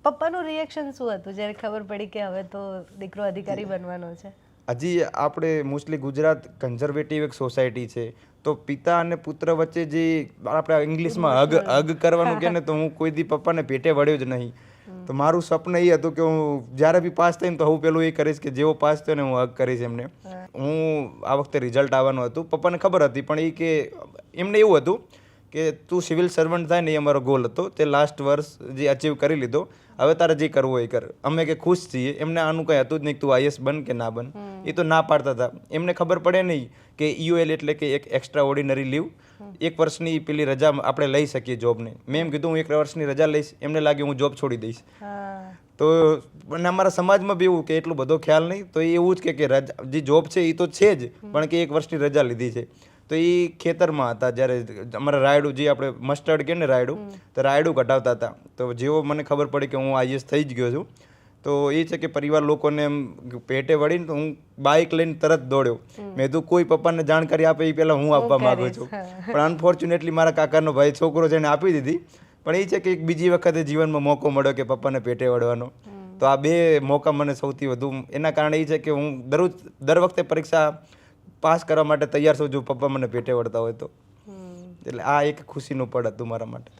પપ્પાનું રિએક્શન શું હતું જ્યારે ખબર પડી કે હવે તો દીકરો અધિકારી બનવાનો છે? હજી આપણે મોસ્ટલી ગુજરાત કન્ઝર્વેટિવ એક સોસાયટી છે, તો પિતા અને પુત્ર વચ્ચે જે આપણે ઇંગ્લિશમાં હગ કરવાનું કહે ને, તો હું કોઈ દી પપ્પાને પેટે વળ્યો જ નહીં. તો મારું સપનું એ હતું કે હું જ્યારે બી પાસ થઈને તો હું પેલું એ કરીશ કે જેવો પાસ થયો ને હું હગ કરીશ એમને. હું આ વખતે રિઝલ્ટ આવવાનું હતું, પપ્પાને ખબર હતી, પણ એ કે એમને એવું હતું કે તું સિવિલ સર્વન્ટ થાય ને એ અમારો ગોલ હતો. તે લાસ્ટ વર્ષ જે અચીવ કરી લીધો, હવે તારે જે કરવું હોય એ કર, અમે કે ખુશ છીએ. એમને આનું કંઈ હતું જ નહીં, તું આઈએસ બન કે ના બન, એ તો ના પાડતા હતા. એમને ખબર પડે નહીં કે EOL એટલે કે એક એક્સ્ટ્રા ઓર્ડિનરી લીવ, 1 વર્ષની પેલી રજા આપણે લઈ શકીએ જોબને. મેં એમ કીધું હું 1 વર્ષની રજા લઈશ, એમને લાગ્યું હું જોબ છોડી દઈશ. તો અને અમારા સમાજમાં બી એવું કે એટલું બધો ખ્યાલ નહીં, તો એ એવું જ કે રજા જે જોબ છે એ તો છે જ, પણ કે 1 વર્ષની રજા લીધી છે. તો એ ખેતરમાં હતા જ્યારે અમારા રાયડું, જે આપણે મસ્ટર્ડ કહે ને રાયડું, તો રાયડું કઢાવતા હતા. તો જેવો મને ખબર પડી કે હું આઈએસ થઈ જ ગયો છું, તો એ છે કે પરિવાર લોકોને એમ પેટે વળીને તો હું બાઇક લઈને તરત દોડ્યો. મેં તો કોઈ પપ્પાને જાણકારી આપે એ પહેલાં હું આપવા માગું છું, પણ અનફોર્ચ્યુનેટલી મારા કાકાનો ભાઈ છોકરો છે એને આપી દીધી. પણ એ છે કે એક બીજી વખતે જીવનમાં મોકો મળ્યો કે પપ્પાને પેટે વળવાનો. તો આ 2 મોકા મને સૌથી વધુ એના કારણે એ છે કે હું દર વખતે પરીક્ષા પાસ કરવા માટે તૈયાર છું જો પપ્પા મને પેટે વળતા હોય તો. એટલે આ એક ખુશીનું પળ હતું મારા માટે.